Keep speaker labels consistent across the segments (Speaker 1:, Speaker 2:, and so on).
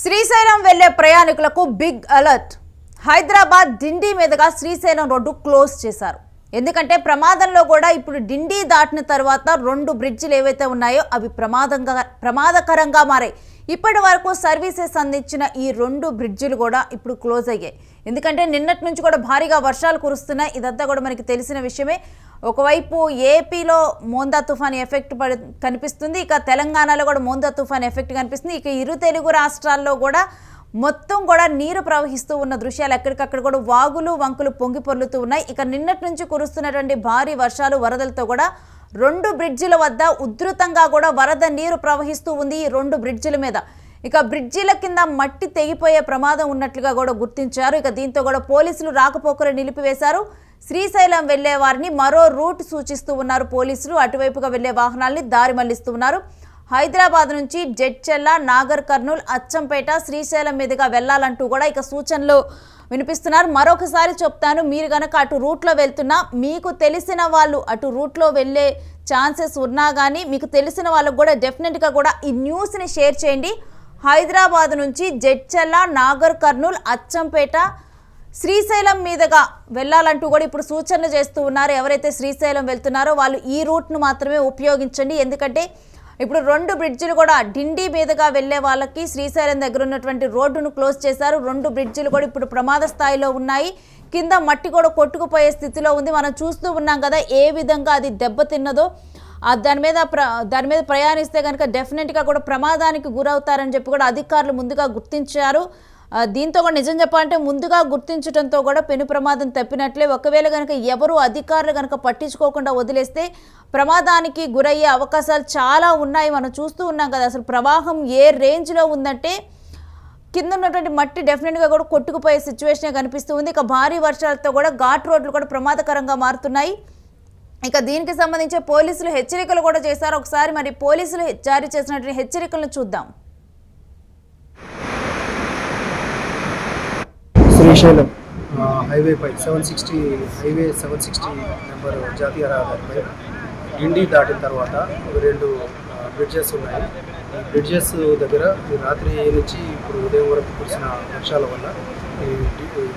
Speaker 1: శ్రీశైలం వెళ్లే ప్రయాణికులకు big alert. Hyderabad డిండి మీదుగా శ్రీశైలం రోడ్డు క్లోజ్ చేశారు. ఎందుకంటే ప్రమాదంలో కూడా ఇప్పుడు డిండి దాటిన తర్వాత రెండు బ్రిడ్జిలు ఏవైతే ఉన్నాయో అవి ప్రమాదకరంగా మారాయి. ఇప్పటి వరకు సర్వీసెస్ అందించిన ఈ రెండు బ్రిడ్జిలు కూడా ఇప్పుడు క్లోజ్ అయ్యాయి. ఎందుకంటే నిన్నటి నుంచి కూడా భారీగా వర్షాలు కురుస్తున్నాయి. ఇదంతా కూడా మనకి తెలిసిన విషయమే. ఒకవైపు ఏపీలో మోందా తుఫాన్ ఎఫెక్ట్ కనిపిస్తుంది, ఇక తెలంగాణలో కూడా మోందా తుఫాన్ ఎఫెక్ట్ కనిపిస్తుంది. ఇక ఇరు తెలుగు రాష్ట్రాల్లో కూడా మొత్తం కూడా నీరు ప్రవహిస్తూ ఉన్న దృశ్యాలు ఎక్కడికక్కడ కూడా వాగులు వంకులు పొంగి పొర్లుతూ ఉన్నాయి. ఇక నిన్నటి నుంచి కురుస్తున్నటువంటి భారీ వర్షాలు వరదలతో కూడా రెండు బ్రిడ్జిల వద్ద ఉధృతంగా కూడా వరద నీరు ప్రవహిస్తూ ఉంది ఈ రెండు బ్రిడ్జిల మీద. ఇక బ్రిడ్జిల కింద మట్టి తెగిపోయే ప్రమాదం ఉన్నట్లుగా కూడా గుర్తించారు. ఇక దీంతో కూడా పోలీసులు రాకపోకలు నిలిపివేశారు. శ్రీశైలం వెళ్లే వారిని మరో రూట్ సూచిస్తూ ఉన్నారు పోలీసులు. అటువైపుగా వెళ్లే వాహనాల్ని దారి మళ్లిస్తూ ఉన్నారు. హైదరాబాద్ నుంచి జడ్చెల్ల, నాగర్ కర్నూల్, అచ్చంపేట, శ్రీశైలం మీదుగా వెళ్లాలంటూ కూడా ఇక సూచనలు వినిపిస్తున్నారు. మరొకసారి చెప్తాను, మీరు గనక అటు రూట్లో వెళ్తున్నా, మీకు తెలిసిన వాళ్ళు అటు రూట్లో వెళ్ళే ఛాన్సెస్ ఉన్నా కానీ మీకు తెలిసిన వాళ్ళకు కూడా డెఫినెట్గా కూడా ఈ న్యూస్ని షేర్ చేయండి. హైదరాబాద్ నుంచి జడ్చెల్ల, నాగర్ కర్నూల్, అచ్చంపేట, శ్రీశైలం మీదుగా వెళ్ళాలంటూ కూడా ఇప్పుడు సూచనలు చేస్తూ ఉన్నారు. ఎవరైతే శ్రీశైలం వెళ్తున్నారో వాళ్ళు ఈ రూట్ను మాత్రమే ఉపయోగించండి. ఎందుకంటే ఇప్పుడు రెండు బ్రిడ్జిలు కూడా డిండి మీదుగా వెళ్లే వాళ్ళకి శ్రీశైలం దగ్గర ఉన్నటువంటి రోడ్డును క్లోజ్ చేశారు. రెండు బ్రిడ్జిలు కూడా ఇప్పుడు ప్రమాద స్థాయిలో ఉన్నాయి. కింద మట్టి కూడా కొట్టుకుపోయే స్థితిలో ఉంది. మనం చూస్తూ ఉన్నాం కదా ఏ విధంగా అది దెబ్బతిన్నదో. దాని మీద ప్రయాణిస్తే కనుక డెఫినెట్గా కూడా ప్రమాదానికి గురవుతారని చెప్పి కూడా అధికారులు ముందుగా గుర్తించారు. దీంతో కూడా నిజం చెప్పాలంటే ముందుగా గుర్తించడంతో కూడా పెను ప్రమాదం తప్పినట్లే. ఒకవేళ కనుక ఎవరు అధికారులు కనుక పట్టించుకోకుండా వదిలేస్తే ప్రమాదానికి గురయ్యే అవకాశాలు చాలా ఉన్నాయి. మనం చూస్తూ ఉన్నాం కదా అసలు ప్రవాహం ఏ రేంజ్లో ఉందంటే కింద ఉన్నటువంటి మట్టి డెఫినెట్గా కూడా కొట్టుకుపోయే సిచ్యువేషనే కనిపిస్తూ ఉంది. ఇక భారీ వర్షాలతో కూడా ఘాట్ రోడ్లు కూడా ప్రమాదకరంగా మారుతున్నాయి. ఇక దీనికి సంబంధించి పోలీసులు హెచ్చరికలు కూడా చేశారు. ఒకసారి మరి పోలీసులు జారీ చేసినటువంటి హెచ్చరికలను చూద్దాం.
Speaker 2: శ్రీశైలం హైవేపై 760 నెంబర్ జాతీయ రహదారిపై డిండి దాటిన తర్వాత రెండు బ్రిడ్జెస్ ఉన్నాయి. ఈ బ్రిడ్జెస్ దగ్గర రాత్రి నుంచి ఇప్పుడు ఉదయం వరకు కురిసిన వర్షాల వల్ల ఈ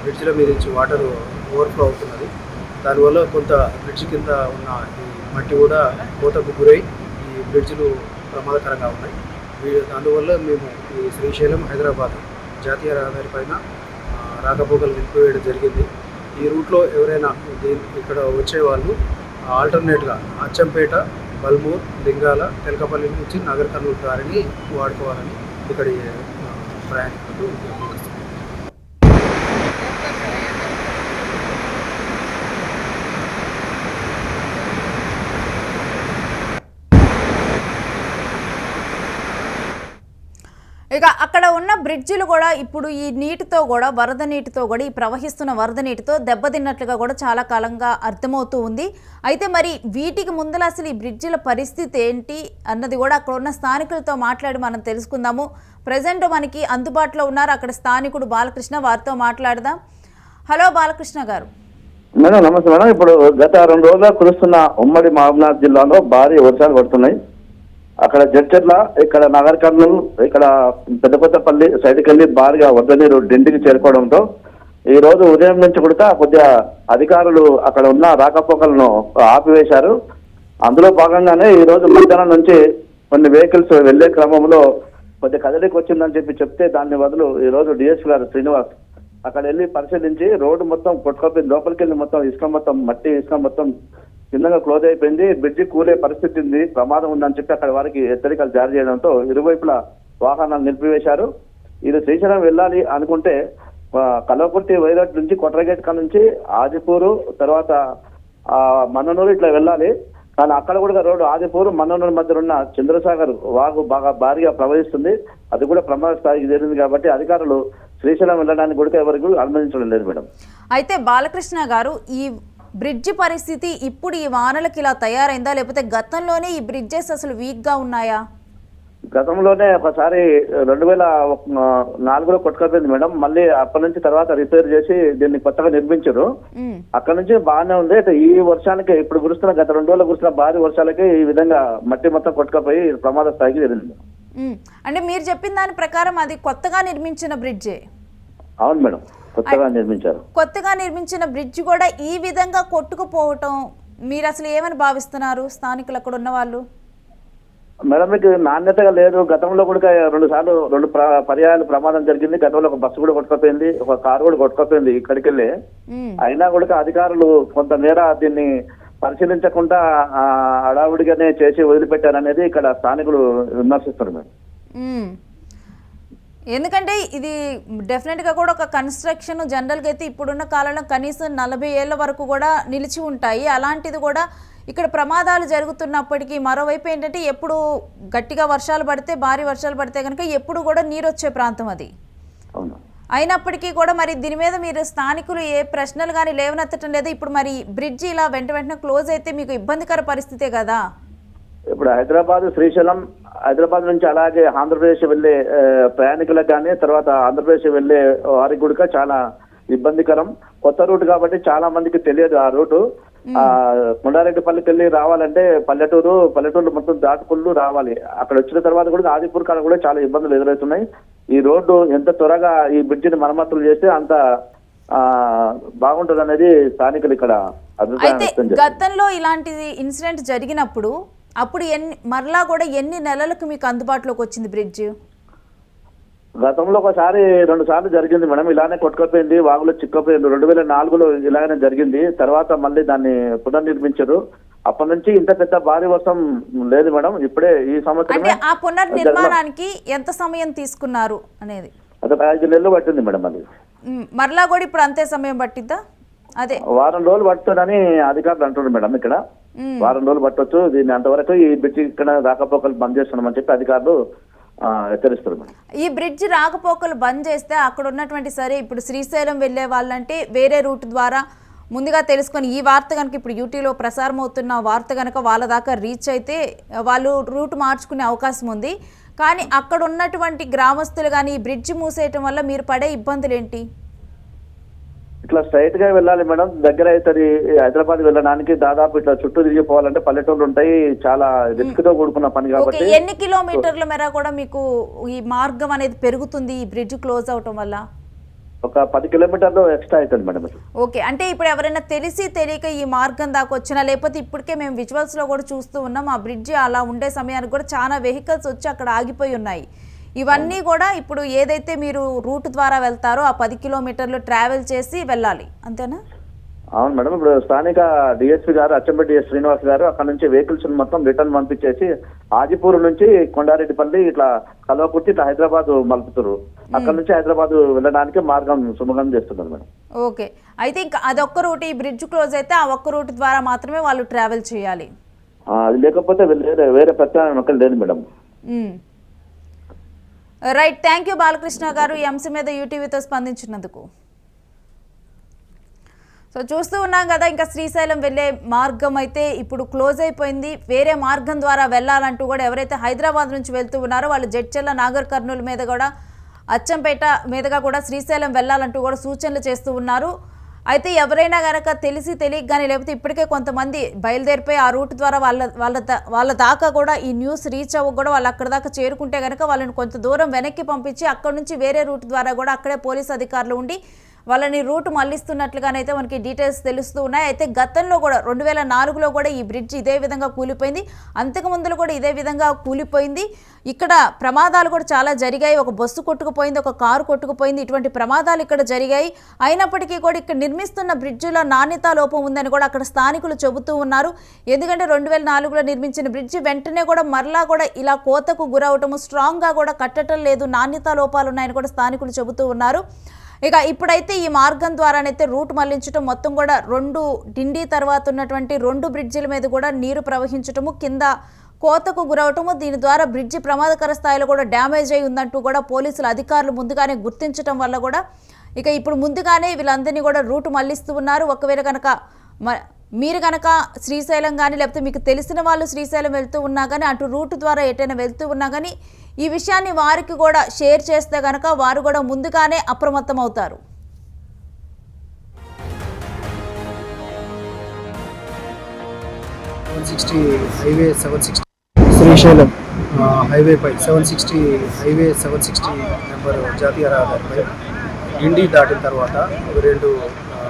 Speaker 2: బ్రిడ్జ్ల మీద నుంచి వాటర్ ఓవర్ఫ్లో అవుతున్నది. దానివల్ల కొంత బ్రిడ్జ్ కింద ఉన్న ఈ మట్టి కూడా కోతకు గురై ఈ బ్రిడ్జ్లు ప్రమాదకరంగా ఉన్నాయి. అందువల్ల మేము ఈ శ్రీశైలం హైదరాబాద్ జాతీయ రహదారి పైన రాకపోకలు నిలిపివేయడం జరిగింది. ఈ రూట్లో ఎవరైనా ఇక్కడ వచ్చేవాళ్ళు ఆల్టర్నేట్గా అచ్చంపేట, బల్మూర్, లింగాల, తెలకపల్లి నుంచి నగర్ కర్నూలు దారిని వాడుకోవాలని ఇక్కడి ప్రయాణికులకు విజ్ఞప్తి.
Speaker 1: ఇక అక్కడ ఉన్న బ్రిడ్జిలు కూడా ఇప్పుడు ఈ నీటితో కూడా వరద నీటితో కూడా ఈ ప్రవహిస్తున్న వరద నీటితో దెబ్బతిన్నట్లుగా కూడా చాలా కాలంగా అర్థమవుతూ ఉంది. అయితే మరి వీటికి ముందర అసలు ఈ బ్రిడ్జిల పరిస్థితి ఏంటి అన్నది కూడా అక్కడ ఉన్న స్థానికులతో మాట్లాడి మనం తెలుసుకుందాము. ప్రజెంట్ మనకి అందుబాటులో ఉన్నారు అక్కడ స్థానికుడు బాలకృష్ణ, వారితో మాట్లాడదాం. హలో బాలకృష్ణ గారు.
Speaker 3: మేడం నమస్తే మేడం. ఇప్పుడు గత 2 రోజులుగా కురుస్తున్న ఉమ్మడి మహబూబ్నగర్ జిల్లాలో భారీ వర్షాలు పడుతున్నాయి. అక్కడ జడ్చెర్ల, ఇక్కడ నగర్ కర్నూలు, ఇక్కడ పెద్దకొత్తపల్లి సైడ్కి వెళ్ళి భారీగా వరద నీరు డిండికి చేరుకోవడంతో ఈ రోజు ఉదయం నుంచి కూడా కొద్దిగా అధికారులు అక్కడ ఉన్న రాకపోకలను ఆపివేశారు. అందులో భాగంగానే ఈ రోజు మధ్యాహ్నం నుంచి కొన్ని వెహికల్స్ వెళ్లే క్రమంలో కొద్దిగా కదలికి వచ్చిందని చెప్తే దాన్ని బదులు ఈ రోజు డిఎస్పీ గారు శ్రీనివాస్ అక్కడ వెళ్ళి పరిశీలించి రోడ్డు మొత్తం కొట్టుకోపోయింది. లోపలికి వెళ్ళి మొత్తం ఇసుక మొత్తం కిందగా క్లోజ్ అయిపోయింది. బ్రిడ్జి కూలే పరిస్థితి ఉంది, ప్రమాదం ఉందని చెప్పి అక్కడ వారికి హెచ్చరికలు జారీ చేయడంతో ఇరువైపులా వాహనాలు నిలిపివేశారు. ఇది శ్రీశైలం వెళ్ళాలి అనుకుంటే కల్వకుర్తి వైరట్ నుంచి కొట్రగేట్ కా నుంచి ఆదిపూరు, తర్వాత మన్ననూరు ఇట్లా వెళ్ళాలి. కానీ అక్కడ కూడా రోడ్డు ఆదిపూరు మన్ననూరు మధ్య ఉన్న చంద్రసాగర్ వాగు బాగా భారీగా ప్రవహిస్తుంది. అది కూడా ప్రమాద స్థాయికి చేరింది కాబట్టి అధికారులు శ్రీశైలం వెళ్ళడానికి కూడా ఎవరికి అనుమతించడం లేదు మేడం.
Speaker 1: అయితే బాలకృష్ణ గారు, ఈ బ్రిడ్జి పరిస్థితి ఇప్పుడు ఈ వానలకి ఇలా తయారైందా, లేకపోతే గతంలోనే ఈ బ్రిడ్జెస్ అసలు వీక్గా ఉన్నాయా?
Speaker 3: గతంలోనే ఒకసారి 2004లో కొట్టుకపోయింది మేడం. మళ్ళీ అప్పటి నుంచి తర్వాత రిపేర్ చేసి దీన్ని కొత్తగా నిర్మించారు. అక్కడ నుంచి బాగానే ఉంది. అయితే ఈ వర్షానికి ఇప్పుడు కురుస్తున్న గత 2 రోజులు కురుస్తున్న భారీ వర్షాలకి ఈ విధంగా మట్టి మొత్తం కొట్టుకపోయి ప్రమాద స్థాయికి జరిగింది.
Speaker 1: అంటే మీరు చెప్పిన దాని ప్రకారం అది కొత్తగా నిర్మించిన బ్రిడ్జే.
Speaker 3: అవును మేడం, కొత్తగా నిర్మించారు.
Speaker 1: కొత్తగా నిర్మించిన బ్రిడ్జ్ కూడా ఈ విధంగా కొట్టుకుపోవటం మీరు అసలు ఏమని భావిస్తున్నారు స్థానికులు అక్కడ ఉన్న వాళ్ళు?
Speaker 3: మేడం మీకు నాణ్యతగా లేదు. గతంలో కూడా రెండు పర్యాయాలు ప్రమాదం జరిగింది. గతంలో ఒక బస్సు కూడా కొట్టుకపోయింది, ఒక కారు కూడా కొట్టుకపోయింది ఇక్కడికి వెళ్ళి. అయినా కూడా అధికారులు కొంతమేర దీన్ని పరిశీలించకుండా హడావుడిగానే చేసి వదిలిపెట్టారనేది ఇక్కడ స్థానికులు విమర్శిస్తారు మేడం.
Speaker 1: ఎందుకంటే ఇది డెఫినెట్గా కూడా ఒక కన్స్ట్రక్షన్ జనరల్గా అయితే ఇప్పుడున్న కాలంలో కనీసం 40 ఏళ్ళ వరకు కూడా నిలిచి ఉంటాయి. అలాంటిది కూడా ఇక్కడ ప్రమాదాలు జరుగుతున్నప్పటికీ మరోవైపు ఏంటంటే ఎప్పుడు గట్టిగా వర్షాలు పడితే, భారీ వర్షాలు పడితే కనుక ఎప్పుడు కూడా నీరు వచ్చే ప్రాంతం అది. అయినప్పటికీ కూడా మరి దీని మీద మీరు స్థానికులు ఏ ప్రశ్నలు కానీ లేవనెత్తడం లేదు. ఇప్పుడు మరి బ్రిడ్జి ఇలా వెంటనే క్లోజ్ అయితే మీకు ఇబ్బందికర పరిస్థితే కదా.
Speaker 3: ఇప్పుడు శ్రీశైలం హైదరాబాద్ నుంచి అలాగే ఆంధ్రప్రదేశ్ వెళ్ళే ప్రయాణికులకు కానీ, తర్వాత ఆంధ్రప్రదేశ్ వెళ్ళే వారికి కూడా చాలా ఇబ్బందికరం. కొత్త రూట్ కాబట్టి చాలా మందికి తెలియదు ఆ రూటు. కొండారెడ్డిపల్లికి వెళ్ళి రావాలంటే పల్లెటూరు మొత్తం దాటుకుంటూ రావాలి. అక్కడ వచ్చిన తర్వాత కూడా ఆదిపూర్ కాడ కూడా చాలా ఇబ్బందులు ఎదురవుతున్నాయి. ఈ రోడ్డు ఎంత త్వరగా ఈ బ్రిడ్జిని మరమ్మతులు చేస్తే అంత బాగుంటుంది అనేది స్థానికులు ఇక్కడ అభిప్రాయం వ్యక్తం చేస్తారు.
Speaker 1: గతంలో ఇలాంటి ఇన్సిడెంట్ జరిగినప్పుడు అప్పుడు మరలా కూడా ఎన్ని నెలలకు మీకు అందుబాటులోకి వచ్చింది బ్రిడ్జ్?
Speaker 3: గతంలో ఒకసారి 2 సార్లు జరిగింది మేడం. ఇలానే కొట్టుకపోయింది, వాగులో చిక్కపోయింది. 2004లో ఇలాగనే జరిగింది. తర్వాత మళ్ళీ దాన్ని పునర్నిర్మించారు. అప్పటి నుంచి ఇంత పెద్ద భారీ వర్షం లేదు మేడం. ఇప్పుడే ఈ సంవత్సరం
Speaker 1: ఆ పునర్నిర్మాణానికి ఎంత సమయం తీసుకున్నారు అనేది?
Speaker 3: అదే 5 నెలలు పట్టింది మేడం. అది
Speaker 1: మరలా కూడా ఇప్పుడు అంతే సమయం పట్టిద్దా? అదే
Speaker 3: వారం రోజులు పడుతుందని అధికారులు అంటున్నారు మేడం. ఇక్కడ వారం రోజులు పట్టొచ్చు. దీన్ని అంతవరకు ఈ బ్రిడ్జి ఇక్కడ రాకపోకలు బంద్ చేస్తున్నామని చెప్పి అధికారులు హెచ్చరిస్తారు మేడం.
Speaker 1: ఈ బ్రిడ్జ్ రాకపోకలు బంద్ చేస్తే అక్కడ ఉన్నటువంటి సరే ఇప్పుడు శ్రీశైలం వెళ్ళే వాళ్ళంటే వేరే రూట్ ద్వారా ముందుగా తెలుసుకొని ఈ వార్త కనుక ఇప్పుడు యూటీలో ప్రసారం అవుతున్న వార్త కనుక వాళ్ళ దాకా రీచ్ అయితే వాళ్ళు రూట్ మార్చుకునే అవకాశం ఉంది. కానీ అక్కడ ఉన్నటువంటి గ్రామస్తులు కానీ ఈ బ్రిడ్జ్ మూసేయటం వల్ల మీరు పడే ఇబ్బందులు ఏంటి?
Speaker 3: ఇట్లా స్ట్రైట్ గా వెళ్ళాలి మేడం. దగ్గర అవుతుంది. హైదరాబాద్ వెళ్ళడానికి దాదాపు ఇట్లా చుట్టూ తిరిగిపోవాలంటే పల్లెటూళ్ళు ఉంటాయి. చాలా రిస్క్ తో కూడుకున్న పని కాబట్టి.
Speaker 1: ఎన్ని కిలోమీటర్ల మేర కూడా మీకు ఈ మార్గం అనేది పెరుగుతుంది ఈ బ్రిడ్జ్ క్లోజ్ అవటం వల్ల?
Speaker 3: ఒక 10 కిలోమీటర్లు ఎక్స్ట్రా అవుతుంది మేడం.
Speaker 1: ఓకే, అంటే ఇప్పుడు ఎవరైనా తెలిసి తెలియక ఈ మార్గం దాకా వచ్చినా లేకపోతే ఇప్పటికే మేము విజువల్స్ లో కూడా చూస్తూ ఉన్నాం ఆ బ్రిడ్జ్ అలా ఉండే సమయానికి కూడా చాలా వెహికల్స్ వచ్చి అక్కడ ఆగిపోయి ఉన్నాయి. ఇవన్నీ కూడా ఇప్పుడు ఏదైతే మీరు రూట్ ద్వారా వెళ్తారో ఆ 10 కిలోమీటర్లు ట్రావెల్ చేసి వెళ్ళాలి, అంతేనా?
Speaker 3: అవును మేడం. ఇప్పుడు స్థానిక డిఎస్పీ గారు అచ్చంపేట డిఎస్ శ్రీనివాస్ గారు అక్కడ నుంచి వెహికల్స్ మొత్తం రిటర్న్ పంపించేసి ఆదిపూర్ నుంచి కొండారెడ్డిపల్లి ఇట్లా కల్వకుర్తి ఇట్లా హైదరాబాద్ మలుపుతారు. అక్కడ నుంచి హైదరాబాద్ వెళ్ళడానికి మార్గం సుమగం చేస్తున్నారు మేడం.
Speaker 1: ఓకే, అయితే ఇంకా అదొక్క రూట్ ఈ బ్రిడ్జ్ క్లోజ్ అయితే ఆ ఒక్క రూట్ ద్వారా మాత్రమే వాళ్ళు ట్రావెల్ చేయాలి.
Speaker 3: అది లేకపోతే వేరే ప్రత్యామ్నాయం ఎక్కడ లేదు madam.
Speaker 1: Right, thank you Balakrishna గారు ఈ అంశం మీద యూటీవీతో స్పందించినందుకు. సో చూస్తూ ఉన్నాం కదా, ఇంకా శ్రీశైలం వెళ్ళే మార్గం అయితే ఇప్పుడు క్లోజ్ అయిపోయింది. వేరే మార్గం ద్వారా వెళ్ళాలంటూ కూడా ఎవరైతే హైదరాబాద్ నుంచి వెళ్తూ ఉన్నారో వాళ్ళు జడ్చర్ల నాగర్ కర్నూలు మీద కూడా అచ్చంపేట మీదుగా కూడా శ్రీశైలం వెళ్ళాలంటూ కూడా సూచనలు చేస్తూ ఉన్నారు. అయితే ఎవరైనా కనుక తెలిసి తెలియక కానీ లేకపోతే ఇప్పటికే కొంతమంది బయలుదేరిపోయి ఆ రూట్ ద్వారా వాళ్ళ దాకా కూడా ఈ న్యూస్ రీచ్ అవ్వ కూడా వాళ్ళు అక్కడ దాకా చేరుకుంటే కనుక వాళ్ళని కొంత దూరం వెనక్కి పంపించి అక్కడ నుంచి వేరే రూట్ ద్వారా కూడా అక్కడే పోలీసు అధికారులు ఉండి వాళ్ళని రూట్ మళ్లిస్తున్నట్లుగానైతే మనకి డీటెయిల్స్ తెలుస్తూ ఉన్నాయి. అయితే గతంలో కూడా 2004లో కూడా ఈ బ్రిడ్జ్ ఇదే విధంగా కూలిపోయింది. అంతకు ముందులో కూడా ఇదే విధంగా కూలిపోయింది. ఇక్కడ ప్రమాదాలు కూడా చాలా జరిగాయి. ఒక బస్సు కొట్టుకుపోయింది, ఒక కారు కొట్టుకుపోయింది. ఇటువంటి ప్రమాదాలు ఇక్కడ జరిగాయి. అయినప్పటికీ కూడా ఇక్కడ నిర్మిస్తున్న బ్రిడ్జిలో నాణ్యతా లోపం ఉందని కూడా అక్కడ స్థానికులు చెబుతూ ఉన్నారు. ఎందుకంటే 2004లో నిర్మించిన బ్రిడ్జి వెంటనే కూడా మరలా కూడా ఇలా కోతకు గురవటము, స్ట్రాంగ్గా కూడా కట్టడం లేదు, నాణ్యతా లోపాలు ఉన్నాయని కూడా స్థానికులు చెబుతూ ఉన్నారు. ఇక ఇప్పుడైతే ఈ మార్గం ద్వారానైతే రూట్ మళ్లించడం, మొత్తం కూడా 2 డిండి తర్వాత ఉన్నటువంటి 2 బ్రిడ్జిల మీద కూడా నీరు ప్రవహించటము, కింద కోతకు గురవటము, దీని ద్వారా బ్రిడ్జి ప్రమాదకర స్థాయిలో కూడా డ్యామేజ్ అయి ఉందంటూ కూడా పోలీసులు అధికారులు ముందుగానే గుర్తించడం వల్ల కూడా ఇక ఇప్పుడు ముందుగానే వీళ్ళందరినీ కూడా రూట్ మళ్లిస్తూ ఉన్నారు. ఒకవేళ కనుక మీరు కనుక శ్రీశైలం కానీ లేకపోతే మీకు తెలిసిన వాళ్ళు శ్రీశైలం వెళ్తూ ఉన్నా కానీ అటు రూట్ ద్వారా ఎటైనా వెళ్తూ ఉన్నా కానీ ఈ విషయాన్ని వారికి కూడా షేర్ చేస్తే కనుక వారు కూడా ముందుగానే అప్రమత్తం అవుతారు.
Speaker 2: హైవే 760 శ్రీశైలం హైవేపై 760 హైవే 760 నెంబర్ జాతీయ రహదారిపై డిండి దాటిన తర్వాత రెండు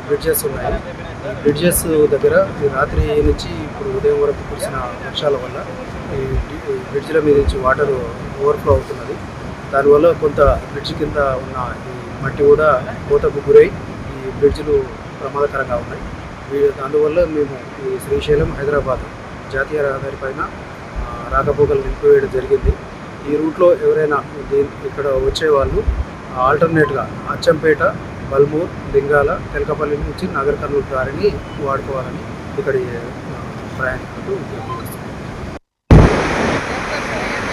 Speaker 2: బ్రిడ్జెస్ ఉన్నాయి. ఈ బ్రిడ్జెస్ దగ్గర ఈ రాత్రి నుంచి ఇప్పుడు ఉదయం వరకు కురిసిన వర్షాల వల్ల ఈ బ్రిడ్జ్ల మీద నుంచి వాటర్ ఓవర్ఫ్లో అవుతున్నది. దానివల్ల కొంత బ్రిడ్జ్ కింద ఉన్న ఈ మట్టి కూడా కోతకు గురై ఈ బ్రిడ్జ్లు ప్రమాదకరంగా ఉన్నాయి. అందువల్ల మేము ఈ శ్రీశైలం హైదరాబాద్ జాతీయ రహదారి పైన రాకపోకలు నిలిపివేయడం జరిగింది. ఈ రూట్లో ఎవరైనా ఇక్కడ వచ్చేవాళ్ళు ఆల్టర్నేట్గా అచ్చంపేట, బల్మూర్, లింగాల, తెలకపల్లి నుంచి నగర్ కర్నూలు దారిని వాడుకోవాలని ఇక్కడి ప్రయాణికులకు విజ్ఞప్తి చేస్తున్నాం.